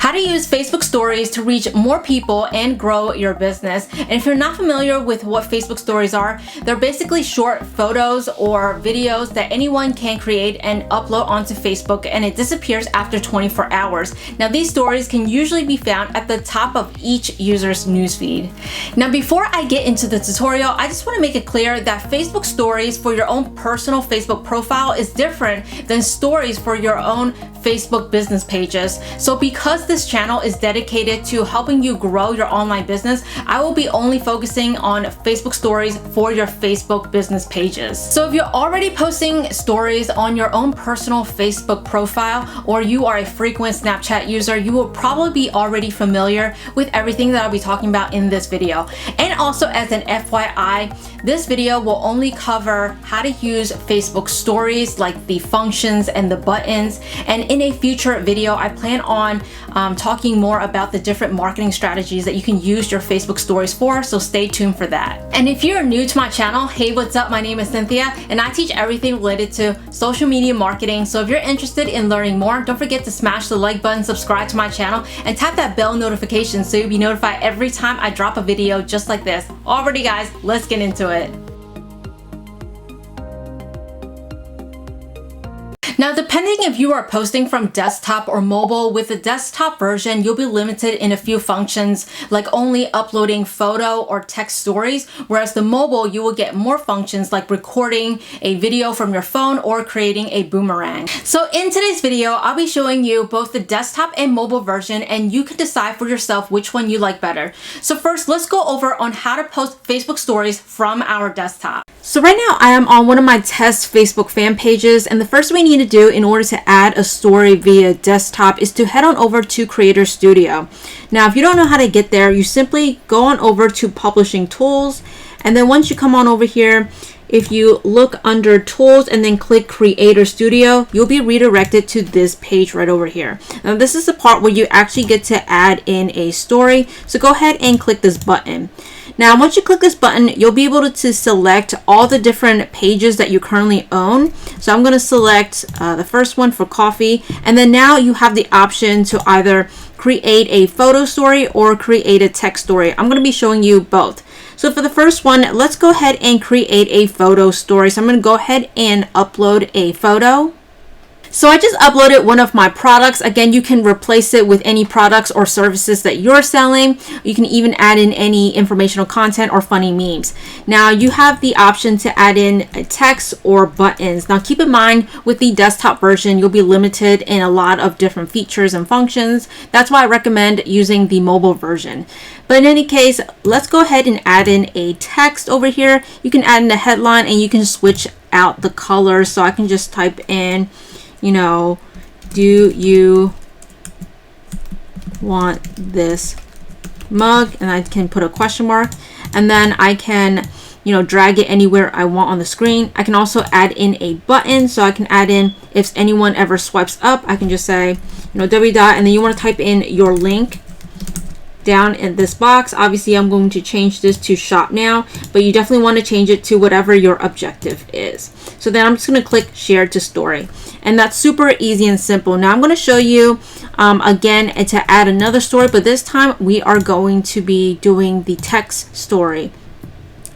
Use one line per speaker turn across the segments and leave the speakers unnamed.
How to use Facebook Stories to reach more people and grow your business. And if you're not familiar with what Facebook Stories are, they're basically short photos or videos that anyone can create and upload onto Facebook, and it disappears after 24 hours. Now, these stories can usually be found at the top of each user's newsfeed. Now, before I get into the tutorial, I just want to make it clear that Facebook Stories for your own personal Facebook profile is different than stories for your own Facebook business pages. So because this channel is dedicated to helping you grow your online business, I will be only focusing on Facebook Stories for your Facebook business pages. So if you're already posting stories on your own personal Facebook profile, or you are a frequent Snapchat user, you will probably be already familiar with everything that I'll be talking about in this video. And also, as an FYI, this video will only cover how to use Facebook Stories, like the functions and the buttons. And in a future video, I plan on talking more about the different marketing strategies that you can use your Facebook Stories for, so stay tuned for that. And if you're new to my channel, hey, what's up? My name is Cynthia, and I teach everything related to social media marketing. So if you're interested in learning more, don't forget to smash the like button, subscribe to my channel, and tap that bell notification so you'll be notified every time I drop a video just like this. Alrighty guys, let's get into it. Now, depending if you are posting from desktop or mobile, with the desktop version, you'll be limited in a few functions, like only uploading photo or text stories, whereas the mobile, you will get more functions like recording a video from your phone or creating a boomerang. So in today's video, I'll be showing you both the desktop and mobile version, and you can decide for yourself which one you like better. So first, let's go over on how to post Facebook Stories from our desktop. So right now I am on one of my test Facebook fan pages, and the first thing we need to do in order to add a story via desktop is to head on over to Creator Studio. Now, if you don't know how to get there, you simply go on over to Publishing Tools, and then once you come on over here, if you look under Tools and then click Creator Studio, you'll be redirected to this page right over here. Now, this is the part where you actually get to add in a story, so go ahead and click this button. Now, once you click this button, you'll be able to select all the different pages that you currently own. So I'm going to select the first one for coffee. And then now you have the option to either create a photo story or create a text story. I'm going to be showing you both. So for the first one, let's go ahead and create a photo story. So I'm going to go ahead and upload a photo. So I just uploaded one of my products. Again, you can replace it with any products or services that you're selling. You can even add in any informational content or funny memes. Now you have the option to add in text or buttons. Now keep in mind, with the desktop version, you'll be limited in a lot of different features and functions. That's why I recommend using the mobile version. But in any case, let's go ahead and add in a text over here. You can add in the headline, and you can switch out the colors. So I can just type in, you know, do you want this mug? And I can put a question mark, and then I can, you know, drag it anywhere I want on the screen. I can also add in a button, so I can add in, if anyone ever swipes up, I can just say, you know, w dot, and then you want to type in your link down in this box. Obviously, I'm going to change this to shop now, but you definitely want to change it to whatever your objective is. So then I'm just going to click share to story, and that's super easy and simple. Now I'm going to show you again to add another story, but this time we are going to be doing the text story.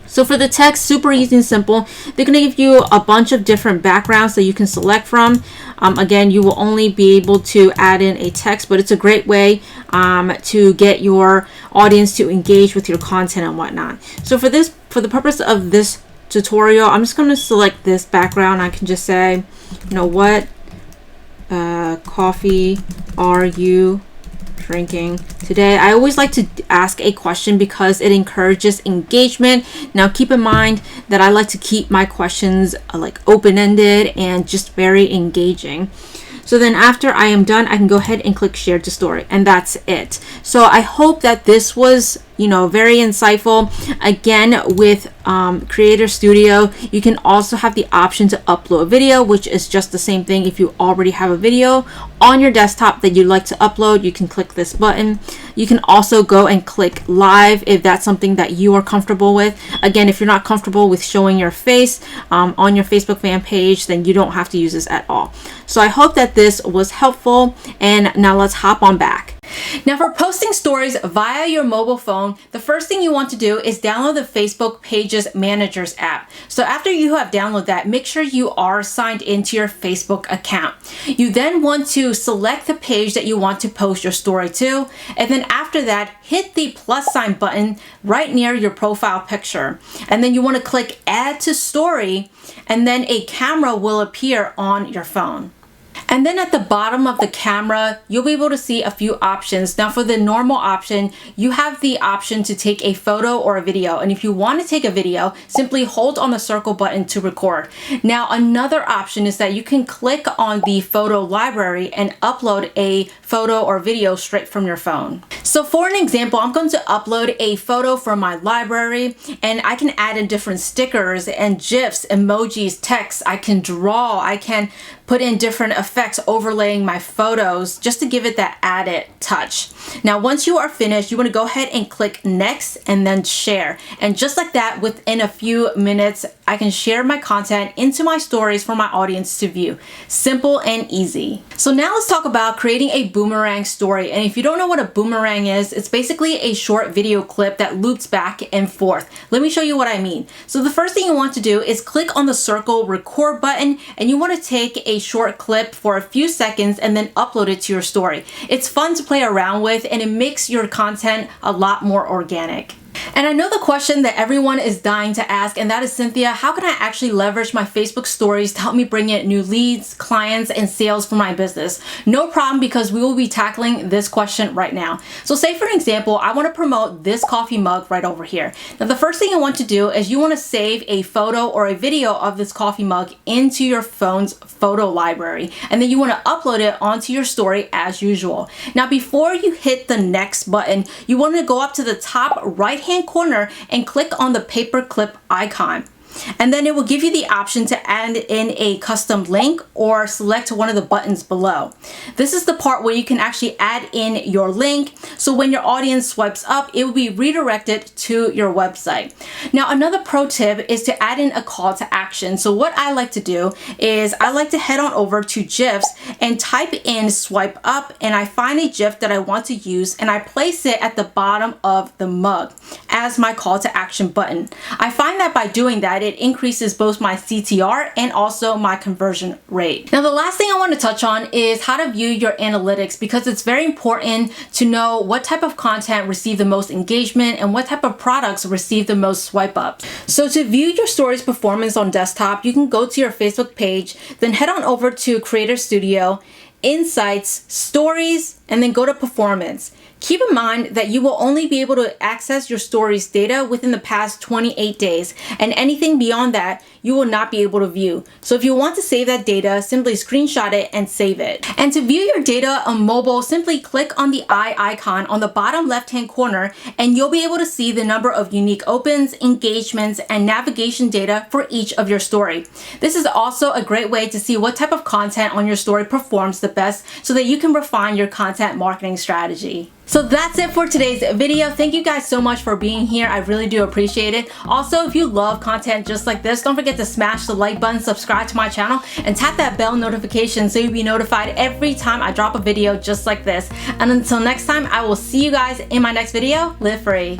So for the text, super easy and simple. They're going to give you a bunch of different backgrounds that you can select from. Again, you will only be able to add in a text, but it's a great way to get your audience to engage with your content and whatnot. So for the purpose of this tutorial, I'm just going to select this background. I can just say, you know, what coffee are you drinking today? I always like to ask a question because it encourages engagement. Now keep in mind that I like to keep my questions like open-ended and just very engaging. So then after I am done, I can go ahead and click share to story, and that's it. So I hope that this was, you know, very insightful. Again, with Creator Studio, you can also have the option to upload a video, which is just the same thing. If you already have a video on your desktop that you'd like to upload, you can click this button. You can also go and click live if that's something that you are comfortable with. Again, if you're not comfortable with showing your face on your Facebook fan page, then you don't have to use this at all. So I hope that this was helpful, and now let's hop on back. Now for posting stories via your mobile phone, the first thing you want to do is download the Facebook Pages Managers app. So after you have downloaded that, make sure you are signed into your Facebook account. You then want to select the page that you want to post your story to, and then after that, hit the plus sign button right near your profile picture. And then you want to click Add to Story, and then a camera will appear on your phone. And then at the bottom of the camera, you'll be able to see a few options. Now for the normal option, you have the option to take a photo or a video. And if you want to take a video, simply hold on the circle button to record. Now another option is that you can click on the photo library and upload a photo or video straight from your phone. So for an example, I'm going to upload a photo from my library, and I can add in different stickers and GIFs, emojis, text. I can draw, I can put in different effects overlaying my photos just to give it that added touch. Now once you are finished, you want to go ahead and click next and then share. And just like that, within a few minutes, I can share my content into my stories for my audience to view. Simple and easy. So now let's talk about creating a boomerang story. And if you don't know what a boomerang is, it's basically a short video clip that loops back and forth. Let me show you what I mean. So the first thing you want to do is click on the circle record button, and you want to take a short clip for a few seconds and then upload it to your story. It's fun to play around with, and it makes your content a lot more organic. And I know the question that everyone is dying to ask, and that is, Cynthia, how can I actually leverage my Facebook stories to help me bring in new leads, clients, and sales for my business? No problem, because we will be tackling this question right now. So say for example, I want to promote this coffee mug right over here. Now the first thing you want to do is you want to save a photo or a video of this coffee mug into your phone's photo library, and then you want to upload it onto your story as usual. Now before you hit the next button, you want to go up to the top right-hand corner and click on the paperclip icon. And then it will give you the option to add in a custom link or select one of the buttons below. This is the part where you can actually add in your link, so when your audience swipes up, it will be redirected to your website. Now another pro tip is to add in a call to action. So what I like to do is I like to head on over to GIFs and type in swipe up, and I find a GIF that I want to use, and I place it at the bottom of the mug as my call to action button. I find that by doing that, it increases both my CTR and also my conversion rate. Now the last thing I want to touch on is how to view your analytics, because it's very important to know what type of content received the most engagement and what type of products received the most swipe up. So to view your story's performance on desktop, you can go to your Facebook page, then head on over to Creator Studio, Insights, Stories, and then go to Performance. Keep in mind that you will only be able to access your stories data within the past 28 days, and anything beyond that, you will not be able to view. So if you want to save that data, simply screenshot it and save it. And to view your data on mobile, simply click on the eye icon on the bottom left-hand corner, and you'll be able to see the number of unique opens, engagements, and navigation data for each of your story. This is also a great way to see what type of content on your story performs the best, so that you can refine your content marketing strategy. So that's it for today's video. Thank you guys so much for being here. I really do appreciate it. Also, if you love content just like this, don't forget to smash the like button, subscribe to my channel, and tap that bell notification so you'll be notified every time I drop a video just like this. And until next time, I will see you guys in my next video. Live free.